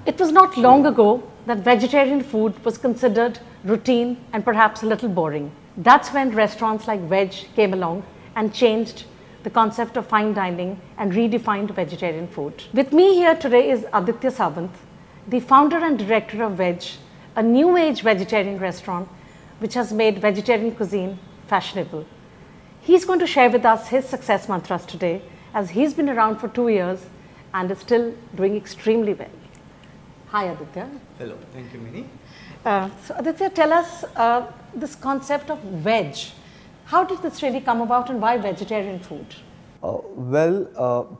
It was not long ago that vegetarian food was considered routine and perhaps a little boring. That's when restaurants like Vedge came along and changed the concept of fine dining and redefined vegetarian food. With me here today is Aditya Sawant, the founder and director of Vedge, a new age vegetarian restaurant which has made vegetarian cuisine fashionable. He's going to share with us his success mantras today, as he's been around for 2 years and is still doing extremely well. Hi Aditya. Hello, thank you, Mini. So Aditya, tell us this concept of veg. How did this really come about and why vegetarian food?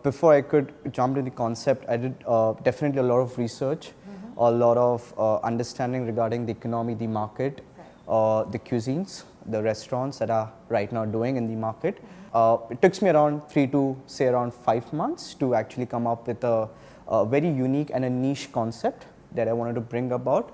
Before I could jump into the concept, I did definitely a lot of research, a lot of understanding regarding the economy, the market, the cuisines, the restaurants that are right now doing in the market. It took me around 5 months to actually come up with a very unique and a niche concept that I wanted to bring about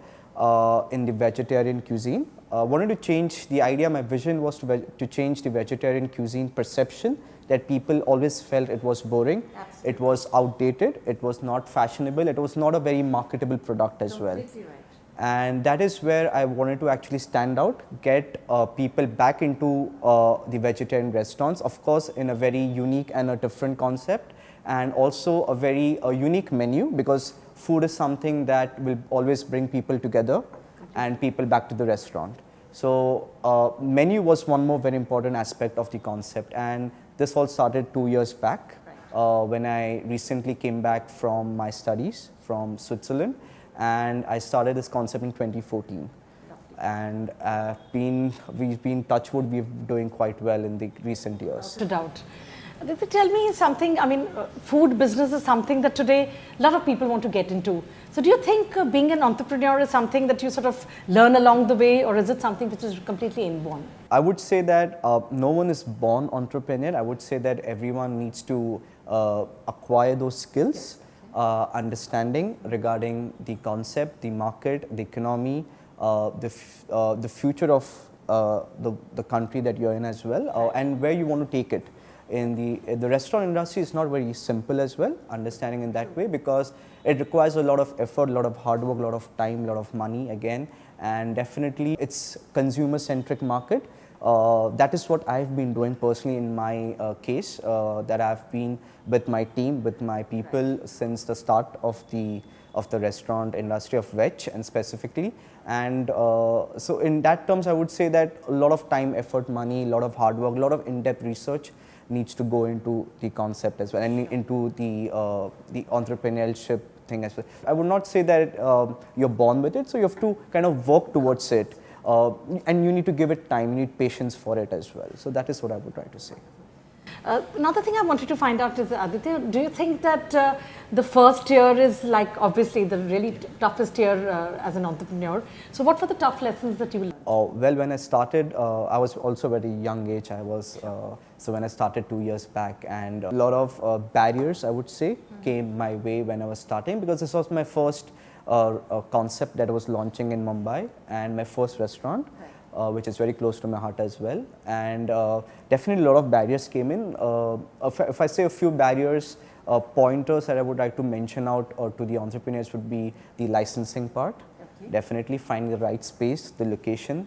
in the vegetarian cuisine. Wanted to change the idea. My vision was to change the vegetarian cuisine perception, that people always felt it was boring, Absolutely. It was outdated, it was not fashionable, it was not a very marketable product as well. Completely right. And that is where I wanted to actually stand out, get people back into the vegetarian restaurants, of course in a very unique and a different concept, and also a very unique menu, because food is something that will always bring people together and people back to the restaurant. So menu was one more very important aspect of the concept, and this all started 2 years back when I recently came back from my studies from Switzerland, and I started this concept in 2014. And we've been touch wood, we're doing quite well in the recent years. No doubt. Tell me something, food business is something that today a lot of people want to get into. So do you think being an entrepreneur is something that you sort of learn along the way, or is it something which is completely inborn? I would say that no one is born entrepreneur. I would say that everyone needs to acquire those skills, understanding regarding the concept, the market, the economy, the future of the country that you're in as well, and where you want to take it. In the restaurant industry is not very simple as well, understanding in that way, because it requires a lot of effort, a lot of hard work, a lot of time, a lot of money again, and definitely it's consumer centric market. That is what I've been doing personally in my case, that I've been with my team, with my people since the start of the restaurant industry of Vedge, and specifically. And so in that terms, I would say that a lot of time, effort, money, a lot of hard work, a lot of in-depth research needs to go into the concept as well, and into the entrepreneurship thing as well. I would not say that you're born with it, so you have to kind of work towards it, and you need to give it time, you need patience for it as well. So that is what I would try to say. Another thing I wanted to find out is, Aditya, do you think that the first year is like obviously the really toughest year as an entrepreneur? So what were the tough lessons that you learned? Well, when I started, I was also very young age. So when I started 2 years back, and a lot of barriers, I would say, came my way when I was starting, because this was my first concept that I was launching in Mumbai, and my first restaurant. Which is very close to my heart as well, and definitely a lot of barriers came in. If I say a few barriers, pointers that I would like to mention out to the entrepreneurs would be the licensing part. Okay. Definitely finding the right space, the location,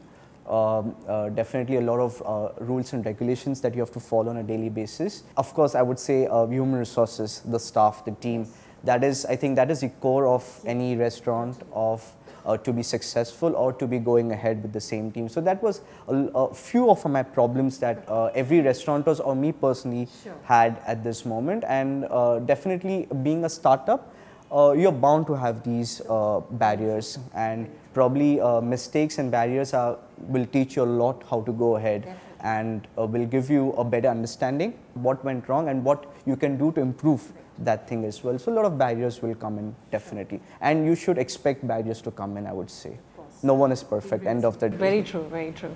definitely a lot of rules and regulations that you have to follow on a daily basis. Of course, I would say human resources, the staff, the team. That is, I think that is the core of any restaurant, of to be successful or to be going ahead with the same team. So that was a few of my problems that every restaurateur or me personally had at this moment. And definitely being a startup, you're bound to have these barriers, and probably mistakes and barriers will teach you a lot how to go ahead, and will give you a better understanding what went wrong and what you can do to improve that thing as well. So a lot of barriers will come in, definitely, and you should expect barriers to come in, I would say. No one is perfect, end of the day. Very true, very true.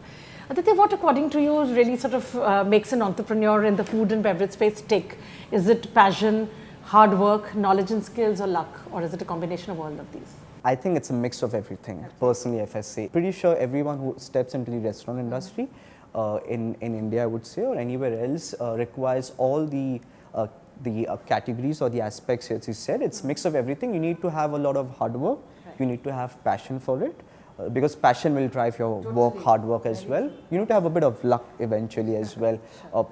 Aditya, what according to you really sort of makes an entrepreneur in the food and beverage space tick? Is it passion, hard work, knowledge and skills, or luck, or is it a combination of all of these? I think it's a mix of everything, personally, if I say. Pretty sure everyone who steps into the restaurant industry in India, I would say, or anywhere else, requires all the the categories or the aspects, as you said, it's mix of everything. You need to have a lot of hard work. You need to have passion for it. Because passion will drive your work, hard work as well. You need to have a bit of luck eventually as well.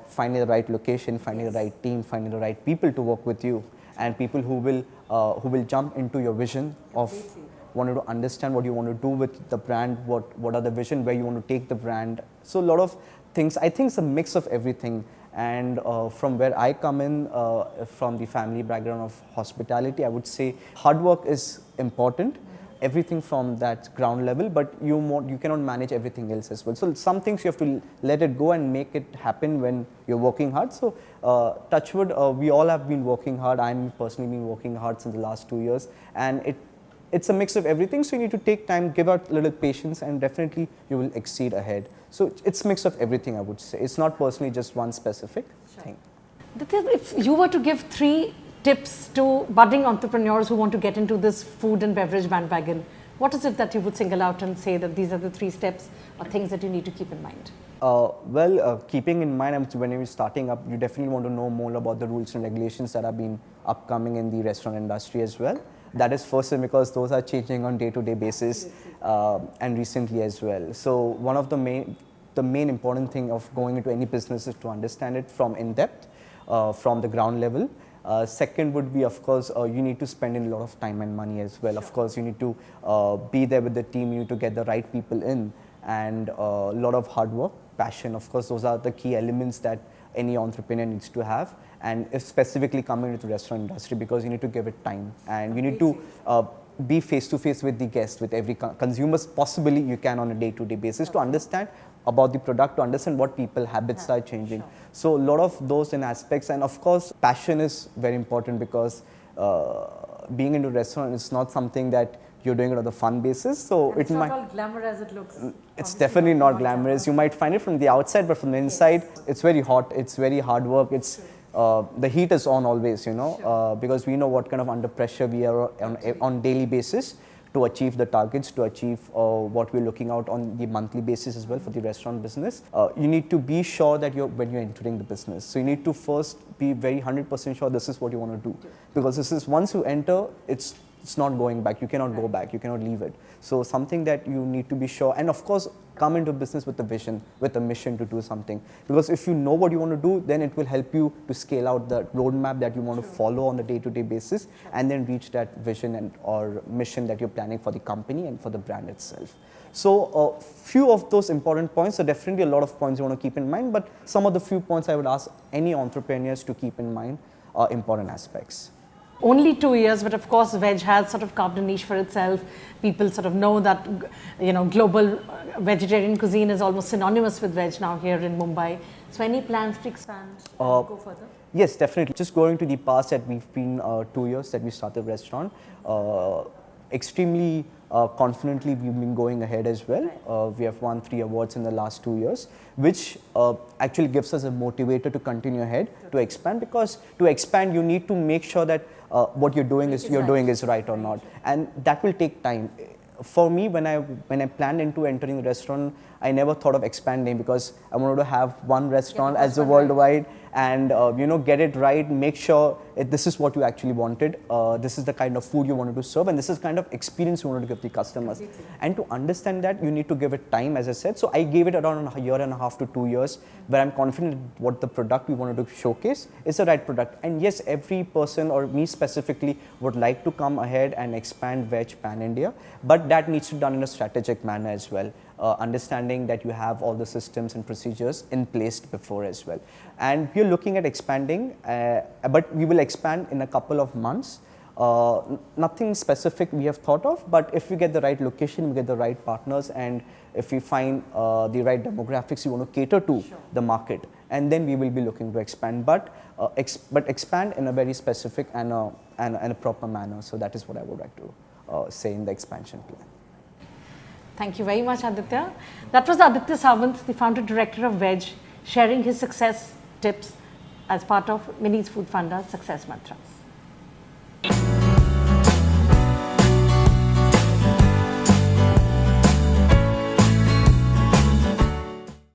Finding the right location, finding the right team, finding the right people to work with you, and people who will jump into your vision of wanting to understand what you want to do with the brand, what are the vision, where you want to take the brand. So a lot of things. I think it's a mix of everything. And from where I come in, from the family background of hospitality, I would say hard work is important. Everything from that ground level, but you cannot manage everything else as well. So some things you have to let it go and make it happen when you're working hard. So touch wood, we all have been working hard. I'm personally been working hard since the last 2 years, and it's a mix of everything. So you need to take time, give out a little patience, and definitely you will exceed ahead. So it's a mix of everything, I would say. It's not personally just one specific thing. If you were to give 3 tips to budding entrepreneurs who want to get into this food and beverage bandwagon, what is it that you would single out and say that these are the 3 steps or things that you need to keep in mind? Keeping in mind, when you're starting up, you definitely want to know more about the rules and regulations that have been upcoming in the restaurant industry as well. That is first, because those are changing on day-to-day basis, and recently as well. So one of the main important thing of going into any business is to understand it from in depth, from the ground level. Second would be, of course, you need to spend in a lot of time and money as well. Of course, you need to be there with the team, you need to get the right people in, and a lot of hard work, passion. Of course, those are the key elements that any entrepreneur needs to have. And if specifically coming into the restaurant industry, because you need to give it time, and you need to be face to face with the guest, with every consumers possibly you can on a day-to-day basis, to understand about the product, to understand what people habits are changing. So a lot of those in aspects, and of course passion is very important, because being into restaurant is not something that you're doing it on the fun basis. So it's not all glamour as it looks. It's definitely not glamorous. You might find it from the outside, but from the inside, it's very hot. It's very hard work. It's the heat is on always, because we know what kind of under pressure we are on daily basis to achieve the targets, to achieve what we're looking out on the monthly basis as well for the restaurant business. You need to be sure that when you're entering the business. So you need to first be very 100% sure this is what you want to do, because this is, once you enter, it's not going back. You cannot go back. You cannot leave it. So something that you need to be sure, and of course come into business with a vision, with a mission to do something. Because if you know what you want to do, then it will help you to scale out the roadmap that you want to follow on a day-to-day basis, and then reach that vision or mission that you're planning for the company and for the brand itself. So few of those important points, so definitely a lot of points you want to keep in mind, but some of the few points I would ask any entrepreneurs to keep in mind are important aspects. Only 2 years, but of course veg has sort of carved a niche for itself. People sort of know that, global vegetarian cuisine is almost synonymous with veg now here in Mumbai. So any plans to expand and go further? Yes, definitely. Just going to the past, that we've been 2 years that we started the restaurant. Extremely confidently we've been going ahead as well. We have won 3 awards in the last 2 years, which actually gives us a motivator to continue ahead, to expand, because to expand you need to make sure that what you're doing is right or not, and that will take time. For me, when I planned into entering the restaurant, I never thought of expanding, because I wanted to have one restaurant as a worldwide, and get it right, make sure this is what you actually wanted, this is the kind of food you wanted to serve, and this is the kind of experience you wanted to give the customers. And to understand that, you need to give it time, as I said. So I gave it around a year and a half to 2 years, where I'm confident what the product we wanted to showcase is the right product. And yes, every person, or me specifically, would like to come ahead and expand veg pan-India, but that needs to be done in a strategic manner as well. Understanding that you have all the systems and procedures in place before as well. And we're looking at expanding, but we will expand in a couple of months. Nothing specific we have thought of, but if we get the right location, we get the right partners, and if we find the right demographics you want to cater to the market, and then we will be looking to expand, but expand in a very specific and a proper manner. So that is what I would like to say in the expansion plan. Thank you very much, Aditya. That was Aditya Sawant, the founder director of Vedge, sharing his success tips as part of Mini's Food Fundas Success Mantras.